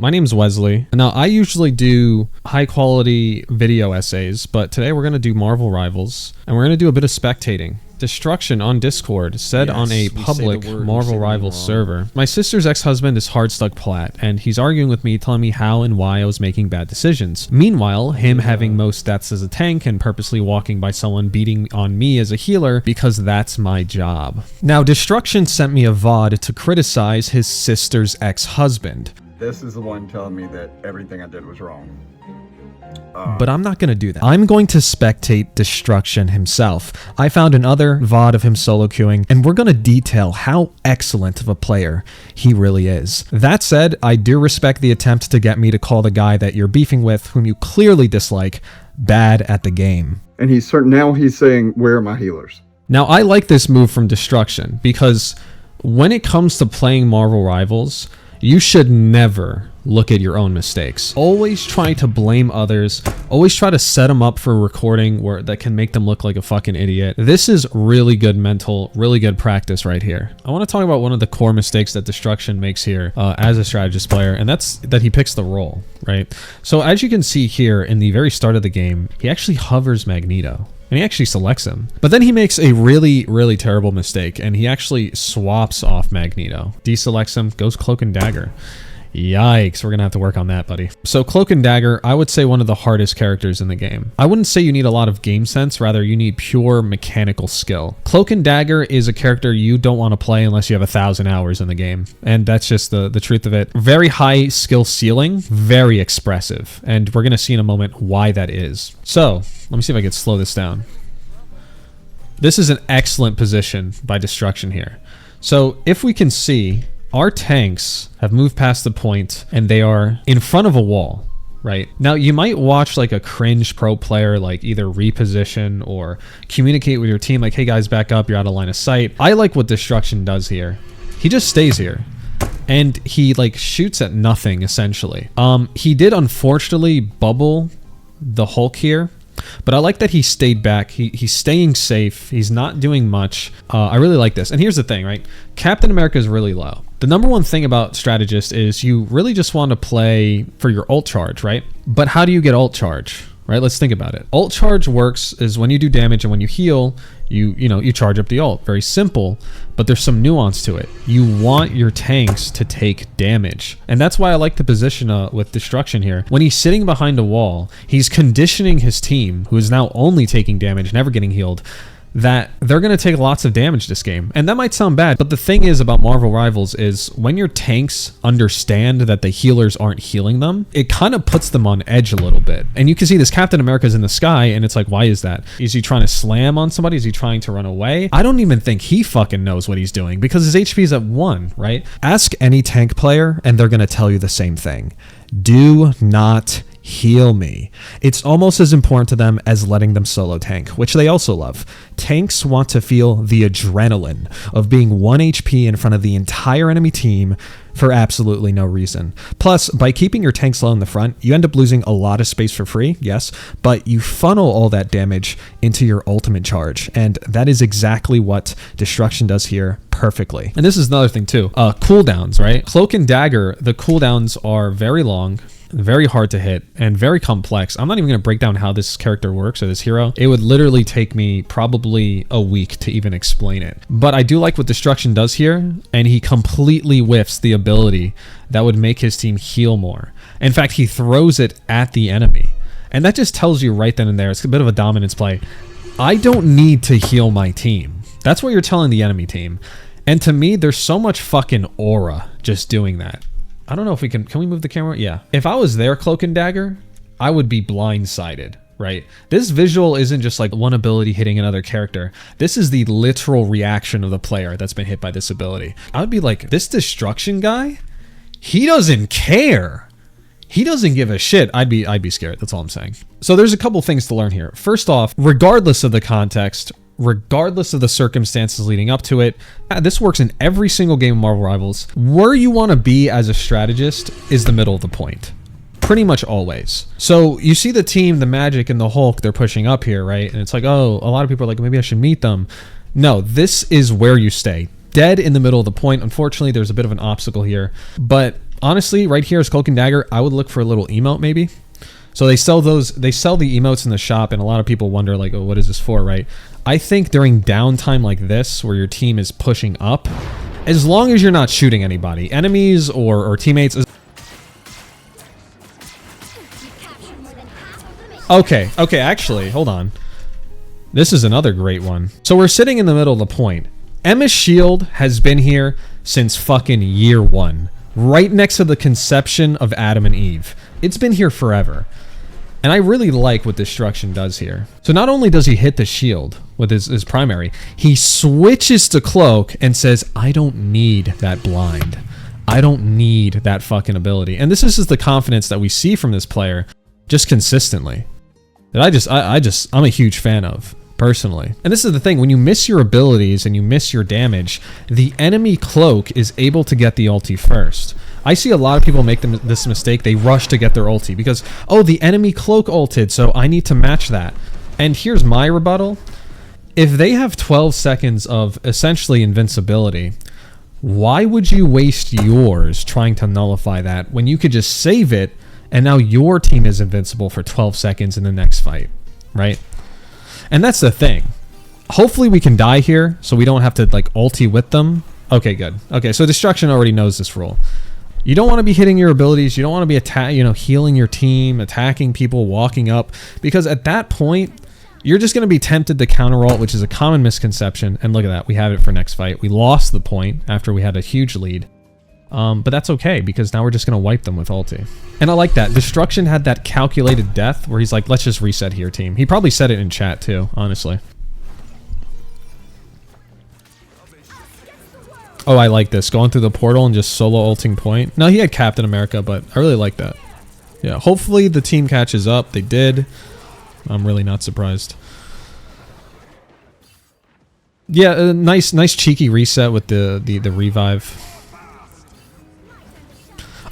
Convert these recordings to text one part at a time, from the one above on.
My name's Wesley. Now, I usually do high quality video essays, but today we're going to do Marvel Rivals, and we're going to do a bit of spectating. Destruction on Discord said on a public Marvel Rivals server. My sister's ex-husband is hard stuck plat, and he's arguing with me, telling me how and why I was making bad decisions. Meanwhile, him having most stats as a tank and purposely walking by someone beating on me as a healer because that's my job. Now, Destruction sent me a VOD to criticize his sister's ex-husband. This is the one telling me that everything I did was wrong. But I'm not going to do that. I'm going to spectate Destruction himself. I found another VOD of him solo queuing, and we're going to detail how excellent of a player he really is. That said, I do respect the attempt to get me to call the guy that you're beefing with, whom you clearly dislike, bad at the game. And now he's saying, where are my healers? Now, I like this move from Destruction, because when it comes to playing Marvel Rivals, you should never look at your own mistakes. Always try to blame others. Always try to set them up for recording that can make them look like a fucking idiot. This is really good really good practice right here. I want to talk about one of the core mistakes that Destruction makes here as a strategist player, and that's that he picks the role, right? So as you can see here in the very start of the game, he actually hovers Magneto. And he actually selects him. But then he makes a really, really terrible mistake, and he actually swaps off Magneto. Deselects him, goes Cloak and Dagger. Yikes, we're gonna have to work on that, buddy. So Cloak and Dagger, I would say one of the hardest characters in the game. I wouldn't say you need a lot of game sense, rather you need pure mechanical skill. Cloak and Dagger is a character you don't want to play unless you have 1,000 hours in the game. And that's just the truth of it. Very high skill ceiling, very expressive. And we're gonna see in a moment why that is. So, let me see if I can slow this down. This is an excellent position by Destruction here. So if we can see, our tanks have moved past the point and they are in front of a wall, right? Now you might watch like a cringe pro player like either reposition or communicate with your team like, hey guys, back up, you're out of line of sight. I like what Destruction does here. He just stays here. And he like shoots at nothing essentially. He did unfortunately bubble the Hulk here. But I like that he stayed back. He's staying safe. He's not doing much. I really like this. And here's the thing, right? Captain America is really low. The number one thing about Strategist is you really just want to play for your ult charge, right? But how do you get ult charge, right? Let's think about it. Ult charge works is when you do damage and when you heal, you charge up the ult. Very simple, but there's some nuance to it. You want your tanks to take damage. And that's why I like the position with Destruction here. When he's sitting behind a wall, he's conditioning his team, who is now only taking damage, never getting healed, that they're going to take lots of damage this game. And that might sound bad, but the thing is about Marvel Rivals is when your tanks understand that the healers aren't healing them, it kind of puts them on edge a little bit. And you can see this Captain America's in the sky, and it's like, why is that? Is he trying to slam on somebody? Is he trying to run away? I don't even think he fucking knows what he's doing because his HP is at 1, right? Ask any tank player, and they're going to tell you the same thing. Do not heal me. It's almost as important to them as letting them solo tank, which they also love. Tanks want to feel the adrenaline of being 1 HP in front of the entire enemy team for absolutely no reason. Plus, by keeping your tanks low in the front, you end up losing a lot of space for free, yes, but you funnel all that damage into your ultimate charge, and that is exactly what Destruction does here perfectly. And this is another thing too. Cooldowns, right? Cloak and Dagger, the cooldowns are very long, very hard to hit, and very complex. I'm not even going to break down how this character works or this hero. It would literally take me probably a week to even explain it. But I do like what Destruction does here, and he completely whiffs the ability that would make his team heal more. In fact, he throws it at the enemy. And that just tells you right then and there, it's a bit of a dominance play. I don't need to heal my team. That's what you're telling the enemy team. And to me, there's so much fucking aura just doing that. I don't know if we can we move the camera? Yeah. If I was there, Cloak and Dagger, I would be blindsided, right? This visual isn't just like one ability hitting another character. This is the literal reaction of the player that's been hit by this ability. I would be like, this Destruction guy, he doesn't care. He doesn't give a shit. I'd be scared. That's all I'm saying. So there's a couple things to learn here. First off, regardless of the context, regardless of the circumstances leading up to it, this works in every single game of Marvel Rivals. Where you want to be as a strategist is the middle of the point. Pretty much always. So you see the team, the Magic and the Hulk, they're pushing up here, right? And it's like, oh, a lot of people are like, maybe I should meet them. No, this is where you stay. Dead in the middle of the point. Unfortunately, there's a bit of an obstacle here, but Honestly, right here is Cloak and Dagger. I would look for a little emote maybe. So they sell the emotes in the shop, and a lot of people wonder like, oh, what is this for, right? I think during downtime like this, where your team is pushing up, as long as you're not shooting anybody, enemies or teammates. Okay, actually, hold on. This is another great one. So we're sitting in the middle of the point. Emma's shield has been here since fucking year 1. Right next to the conception of Adam and Eve. It's been here forever. And I really like what Destruction does here. So not only does he hit the shield with his primary, he switches to Cloak and says, I don't need that blind. I don't need that fucking ability. And this is the confidence that we see from this player just consistently. That I'm a huge fan of, personally. And this is the thing, when you miss your abilities and you miss your damage, the enemy Cloak is able to get the ulti first. I see a lot of people make this mistake. They rush to get their ulti because, oh, the enemy Cloak ulted, so I need to match that. And here's my rebuttal. If they have 12 seconds of essentially invincibility, why would you waste yours trying to nullify that when you could just save it and now your team is invincible for 12 seconds in the next fight, right? And that's the thing. Hopefully we can die here so we don't have to like ulti with them. Okay, good. Okay, so Destruction already knows this rule. You don't want to be hitting your abilities. You don't want to be healing your team, attacking people, walking up, because at that point, you're just going to be tempted to counter ult, which is a common misconception. And look at that. We have it for next fight. We lost the point after we had a huge lead. But that's okay, because now we're just going to wipe them with ulti. And I like that. Destruction had that calculated death where he's like, let's just reset here, team. He probably said it in chat too, honestly. Oh, I like this. Going through the portal and just solo ulting point. No, he had Captain America, but I really like that. Yeah, hopefully the team catches up. They did. I'm really not surprised. Yeah, a nice cheeky reset with the revive.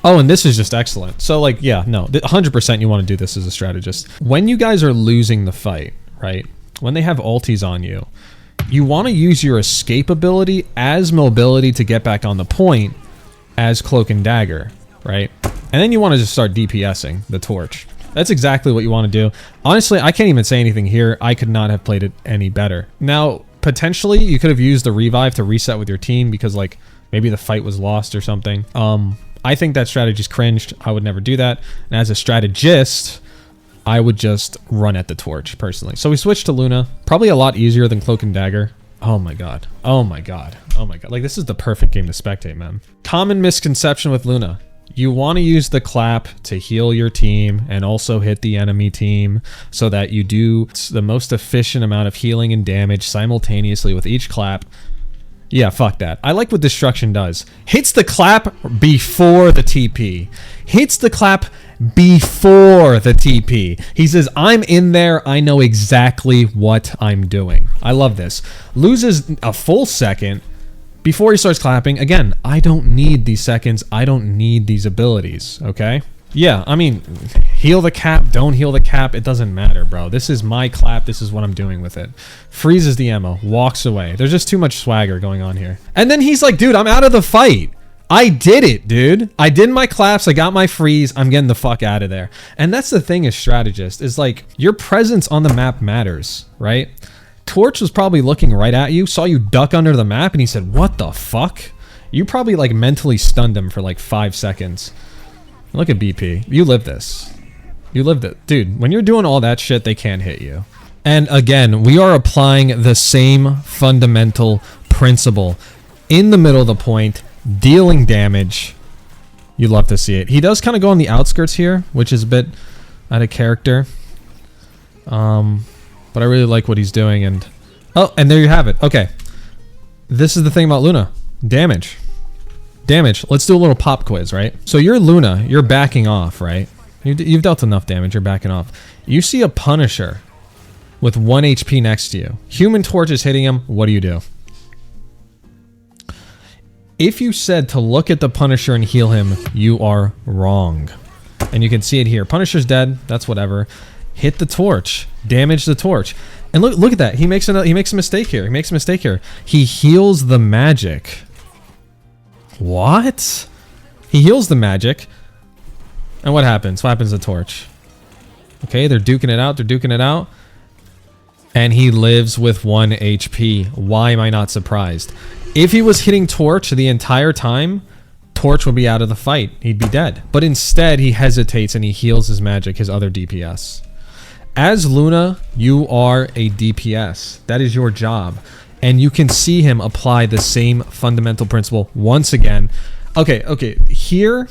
Oh, and this is just excellent. So, like, yeah, no, 100% you want to do this as a strategist. When you guys are losing the fight, right? When they have ultis on you, you want to use your escape ability as mobility to get back on the point as Cloak and Dagger, right? And then you want to just start DPSing the torch. That's exactly what you want to do. Honestly, I can't even say anything here. I could not have played it any better. Now, potentially, you could have used the revive to reset with your team because, like, maybe the fight was lost or something. I think that strategy's cringed. I would never do that. And as a strategist, I would just run at the torch, personally. So we switched to Luna. Probably a lot easier than Cloak and Dagger. Oh my god. Oh my god. Oh my god. Like, this is the perfect game to spectate, man. Common misconception with Luna. You want to use the clap to heal your team and also hit the enemy team so that you do the most efficient amount of healing and damage simultaneously with each clap. Yeah, fuck that. I like what Destruction does. Hits the clap before the TP. Hits the clap before the TP. He says, I'm in there. I know exactly what I'm doing. I love this. Loses a full second before he starts clapping. Again, I don't need these seconds. I don't need these abilities, okay? Yeah, I mean, heal the cap, don't heal the cap, it doesn't matter, bro. This is my clap, this is what I'm doing with it. Freezes the ammo, walks away. There's just too much swagger going on here. And then he's like, dude, I'm out of the fight. I did it, dude. I did my claps, I got my freeze, I'm getting the fuck out of there. And that's the thing as strategist, is like, your presence on the map matters, right? Torch was probably looking right at you, saw you duck under the map, and he said, what the fuck? You probably like mentally stunned him for like 5 seconds. Look at BP. You live this. You lived it. Dude, when you're doing all that shit, they can't hit you. And again, we are applying the same fundamental principle in the middle of the point, dealing damage. You love to see it. He does kind of go on the outskirts here, which is a bit out of character. But I really like what he's doing. And oh, and there you have it. Okay. This is the thing about Luna. Damage. Damage. Let's do a little pop quiz, right? So you're Luna. You're backing off, right? You've dealt enough damage. You're backing off. You see a Punisher with 1 HP next to you. Human Torch is hitting him. What do? If you said to look at the Punisher and heal him, you are wrong. And you can see it here. Punisher's dead. That's whatever. Hit the torch. Damage the torch. And look at that. He makes a mistake here. He heals the magic. What? He heals the magic. And what happens? What happens to Torch? Okay, they're duking it out. They're duking it out. And he lives with 1 HP. Why am I not surprised? If he was hitting Torch the entire time, Torch would be out of the fight. He'd be dead. But instead, he hesitates and he heals his magic, his other DPS. As Luna, you are a DPS. That is your job. And you can see him apply the same fundamental principle once again. Okay. Here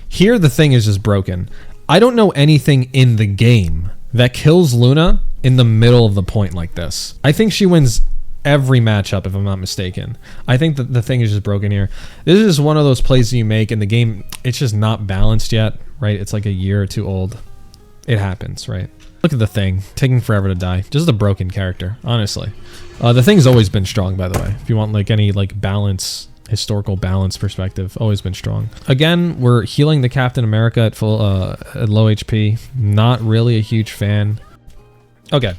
the thing is just broken. I don't know anything in the game that kills Luna in the middle of the point like this. I think she wins every matchup, if I'm not mistaken. I think that the thing is just broken here. This is one of those plays that you make in the game. It's just not balanced yet, right? It's like a year or two old. It happens, right? Look at the thing, taking forever to die. Just a broken character, honestly. The thing's always been strong, by the way. If you want like any like balance, historical balance perspective, always been strong. Again, we're healing the Captain America at full, at low HP. Not really a huge fan. Okay,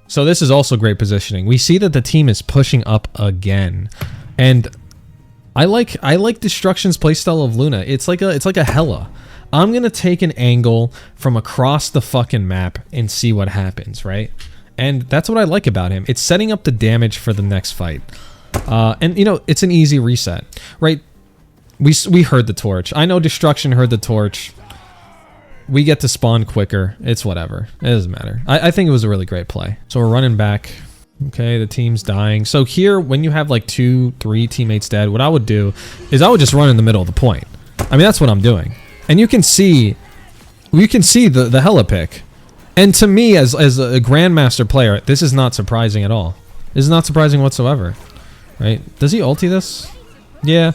so this is also great positioning. We see that the team is pushing up again, and I like Destruction's playstyle of Luna. It's like a Hela. I'm gonna take an angle from across the fucking map and see what happens, right? And that's what I like about him. It's setting up the damage for the next fight. And you know, it's an easy reset, right? We heard the torch. I know Destruction heard the torch. We get to spawn quicker. It's whatever. It doesn't matter. I think it was a really great play. So we're running back. Okay, the team's dying. So here, when you have like 2-3 teammates dead, what I would do is I would just run in the middle of the point. I mean, that's what I'm doing. And you can see the Hela pick. And to me, as a Grandmaster player, this is not surprising at all. This is not surprising whatsoever. Right? Does he ulti this? Yeah.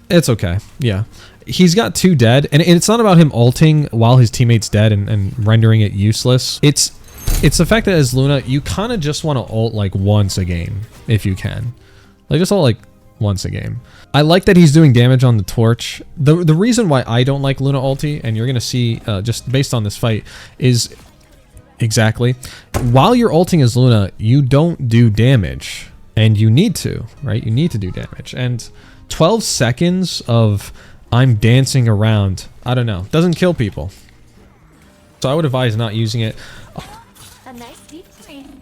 It's okay. Yeah. He's got 2 dead. And it's not about him ulting while his teammate's dead and rendering it useless. It's the fact that as Luna, you kind of just want to ult like once a game, if you can. Like just ult like once a game. I like that he's doing damage on the torch. The reason why I don't like Luna ulti, and you're going to see just based on this fight, is exactly, while you're ulting as Luna, you don't do damage. And you need to, right? You need to do damage. And 12 seconds of I'm dancing around, I don't know, doesn't kill people. So I would advise not using it. A nice deep stream.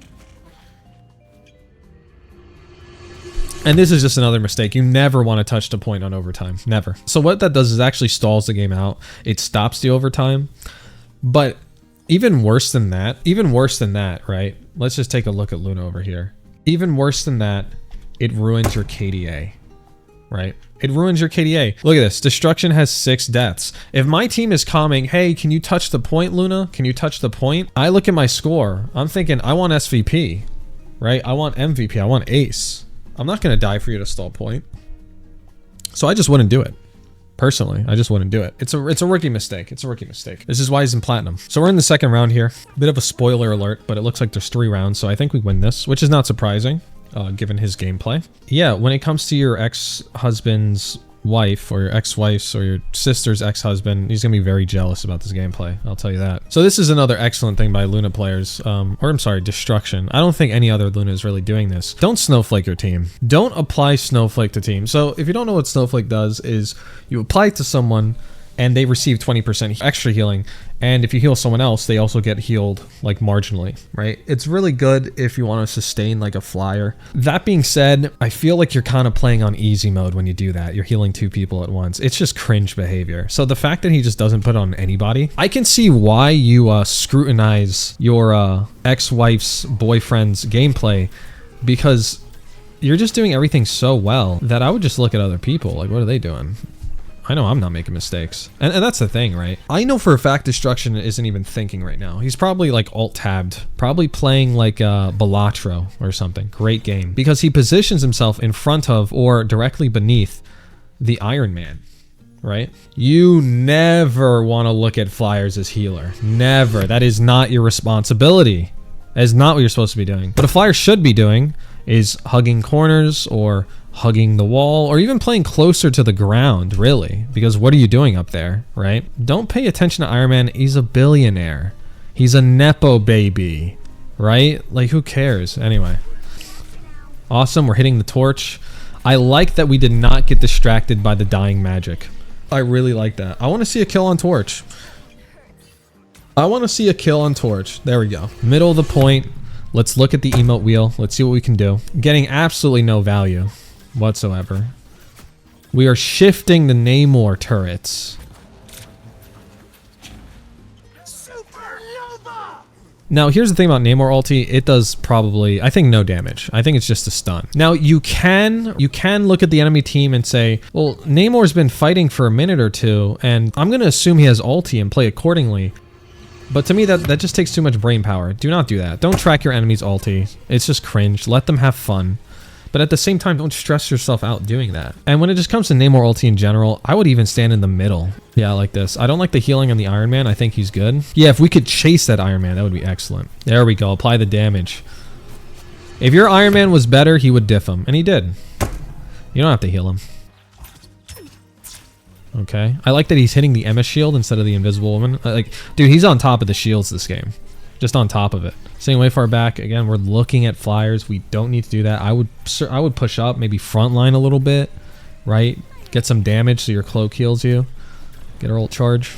And this is just another mistake. You never want to touch the point on overtime. Never. So what that does is actually stalls the game out. It stops the overtime. But even worse than that, right? Let's just take a look at Luna over here. Even worse than that, it ruins your KDA, right? It ruins your KDA. Look at this. Destruction has 6 deaths. If my team is calming, hey, can you touch the point, Luna? Can you touch the point? I look at my score. I'm thinking, I want SVP, right? I want MVP. I want ace. I'm not going to die for you to stall point. So I just wouldn't do it. Personally, I just wouldn't do it. It's a rookie mistake. It's a rookie mistake. This is why he's in platinum. So we're in the second round here. Bit of a spoiler alert, but it looks like there's 3 rounds, so I think we win this, which is not surprising, given his gameplay. Yeah, when it comes to your ex-husband's wife, or your ex-wife's, or your sister's ex-husband, he's gonna be very jealous about this gameplay. I'll tell you that. So this is another excellent thing by Luna players, or I'm sorry, Destruction. I don't think any other Luna is really doing this. Don't snowflake your team. Don't apply snowflake to team. So if you don't know what snowflake does, is you apply it to someone and they receive 20% extra healing, and if you heal someone else, they also get healed like marginally, right? It's really good if you want to sustain like a flyer. That being said, I feel like you're kind of playing on easy mode when you do that. You're healing 2 people at once. It's just cringe behavior. So the fact that he just doesn't put it on anybody, I can see why you scrutinize your ex-wife's boyfriend's gameplay, because you're just doing everything so well that I would just look at other people. Like, what are they doing? I know I'm not making mistakes. And that's the thing, right? I know for a fact Destruction isn't even thinking right now. He's probably like alt-tabbed, probably playing like Balatro or something. Great game. Because he positions himself in front of or directly beneath the Iron Man, right? You never want to look at flyers as healer. Never. That is not your responsibility. That is not what you're supposed to be doing. What a flyer should be doing is hugging corners or hugging the wall, or even playing closer to the ground, really, because what are you doing up there, right? Don't pay attention to Iron Man. He's a billionaire. He's a Nepo baby, right? Like, who cares? Anyway. Awesome, we're hitting the torch. I like that we did not get distracted by the dying magic. I really like that. I want to see a kill on Torch. I want to see a kill on Torch. There we go. Middle of the point. Let's look at the emote wheel. Let's see what we can do. Getting absolutely no value whatsoever. We are shifting the Namor turrets. Now, here's the thing about Namor ulti. It does probably, I think, no damage. I think it's just a stun. Now, you can look at the enemy team and say, well, Namor's been fighting for a minute or two, and I'm going to assume he has ulti and play accordingly. But to me, that just takes too much brain power. Do not do that. Don't track your enemy's ulti. It's just cringe. Let them have fun. But at the same time, don't stress yourself out doing that. And when it just comes to Namor ulti in general, I would even stand in the middle. Yeah, like this. I don't like the healing on the Iron Man. I think he's good. Yeah, if we could chase that Iron Man, that would be excellent. There we go. Apply the damage. If your Iron Man was better, he would diff him. And he did. You don't have to heal him. Okay. I like that he's hitting the Emma shield instead of the Invisible Woman. Like, dude, he's on top of the shields this game. Just on top of it. Staying way far back. Again, we're looking at flyers. We don't need to do that. I would push up, maybe front line a little bit, right? Get some damage so your cloak heals you. Get our ult charge.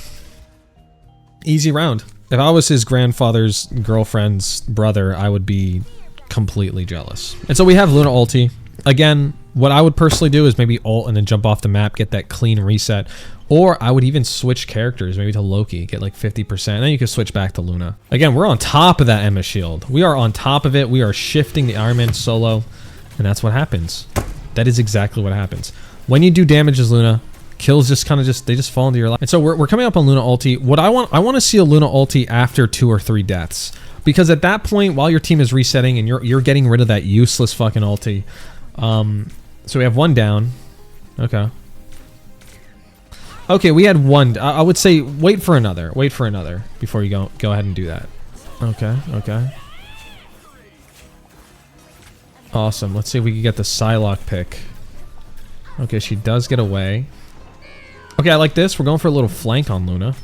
Easy round. If I was his grandfather's girlfriend's brother, I would be completely jealous. And so we have Luna ulti. Again, what I would personally do is maybe ult and then jump off the map, get that clean reset. Or I would even switch characters, maybe to Loki, get like 50%, and then you can switch back to Luna. Again, we're on top of that Emma shield. We are on top of it. We are shifting the Iron Man solo, and that's what happens. That is exactly what happens. When you do damage as Luna, kills just kind of they just fall into your life. And so we're coming up on Luna ulti. What I want to see a Luna ulti after 2 or 3 deaths. Because at that point, while your team is resetting and you're getting rid of that useless fucking ulti. So we have 1 down. Okay. Okay, we had 1. I would say wait for another. Wait for another before you go ahead and do that. Okay, okay. Awesome. Let's see if we can get the Psylocke pick. Okay, she does get away. Okay, I like this. We're going for a little flank on Luna.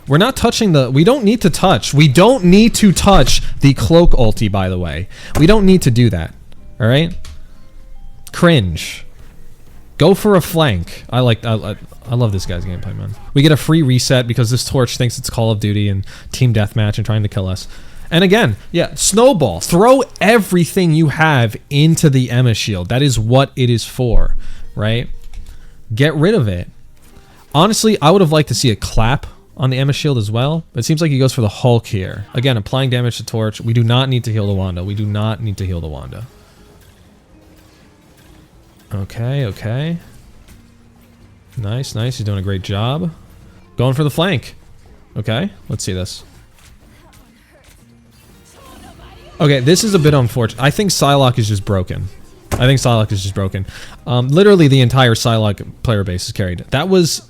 We're not touching the... We don't need to touch. We don't need to touch the cloak ulti, by the way. We don't need to do that. All right? Cringe. Go for a flank. I love this guy's gameplay, man. We get a free reset because this Torch thinks it's Call of Duty and team deathmatch and trying to kill us. And again, yeah, snowball. Throw everything you have into the Emma shield. That is what it is for, right? Get rid of it. Honestly, I would have liked to see a clap on the Emma shield as well. It seems like he goes for the Hulk here. Again, applying damage to Torch. We do not need to heal the Wanda. We do not need to heal the Wanda. Okay, okay. Nice, nice. He's doing a great job. Going for the flank. Okay, let's see this. Okay, this is a bit unfortunate. I think Psylocke is just broken. I think Psylocke is just broken. Literally the entire Psylocke player base is carried. That was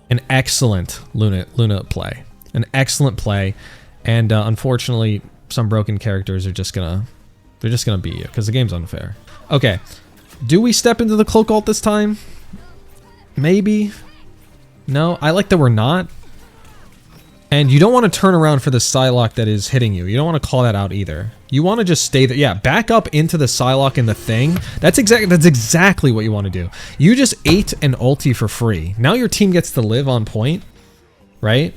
an excellent Luna play. An excellent play. And unfortunately, some broken characters are just gonna... They're just gonna beat you, because the game's unfair. Okay. Do we step into the cloak ult this time? Maybe. No, I like that we're not. And you don't want to turn around for the Psylocke that is hitting you. You don't want to call that out either. You want to just stay there. Yeah, back up into the Psylocke and the thing. That's exactly what you want to do. You just ate an ulti for free. Now your team gets to live on point, right?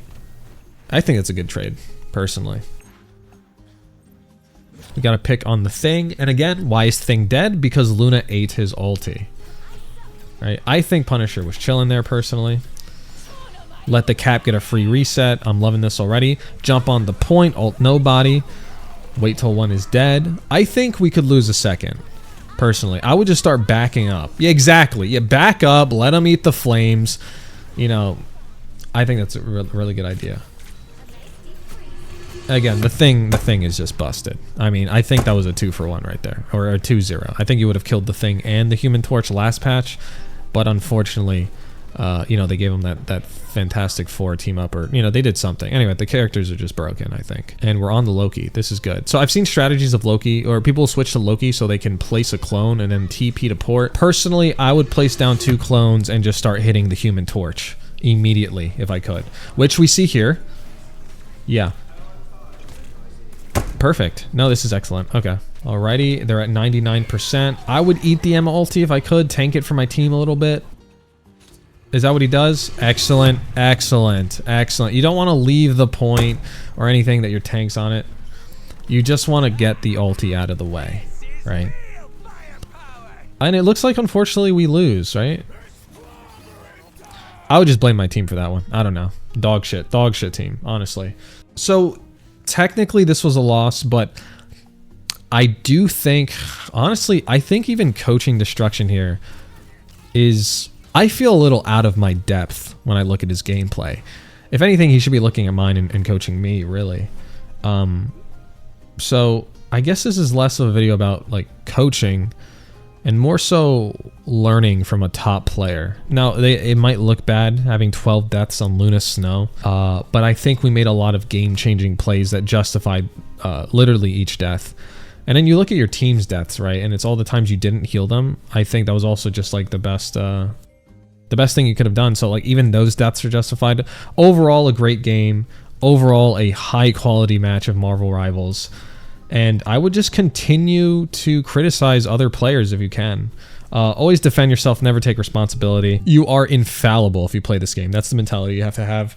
I think that's a good trade, personally. We got to pick on the thing. And again, why is thing dead? Because Luna ate his ulti. Right? I think Punisher was chilling there, personally. Let the Cap get a free reset. I'm loving this already. Jump on the point. Ult nobody. Wait till 1 is dead. I think we could lose a second. Personally. I would just start backing up. Yeah, exactly. Yeah, back up. Let them eat the flames. You know, I think that's a really good idea. Again, the thing is just busted. I mean, I think that was a 2-for-1 right there. Or a 2-0. I think you would have killed the thing and the Human Torch last patch. But unfortunately, you know, they gave him that Fantastic Four team up, or, you know, they did something. Anyway, the characters are just broken, I think. And we're on the Loki. This is good. So I've seen strategies of Loki, or people switch to Loki so they can place a clone and then TP to port. Personally, I would place down 2 clones and just start hitting the Human Torch immediately if I could. Which we see here. Yeah. Perfect. No, this is excellent. Okay. Alrighty, they're at 99%. I would eat the Emma ulti if I could, tank it for my team a little bit. Is that what he does? Excellent, excellent, excellent. You don't want to leave the point or anything that your tank's on it. You just want to get the ulti out of the way, right? And it looks like, unfortunately, we lose, right? I would just blame my team for that one. I don't know. Dog shit team, honestly. So, technically, this was a loss, but I do think, honestly, I think even coaching Destruction here is, I feel a little out of my depth when I look at his gameplay. If anything, he should be looking at mine and coaching me, really. So I guess this is less of a video about like coaching and more so learning from a top player. Now, it might look bad having 12 deaths on Luna Snow, but I think we made a lot of game-changing plays that justified literally each death. And then you look at your team's deaths, right? And it's all the times you didn't heal them. I think that was also just like the best thing you could have done. So like even those deaths are justified. Overall, a great game. Overall, a high-quality match of Marvel Rivals. And I would just continue to criticize other players if you can. Always defend yourself, never take responsibility. You are infallible if you play this game. That's the mentality you have to have.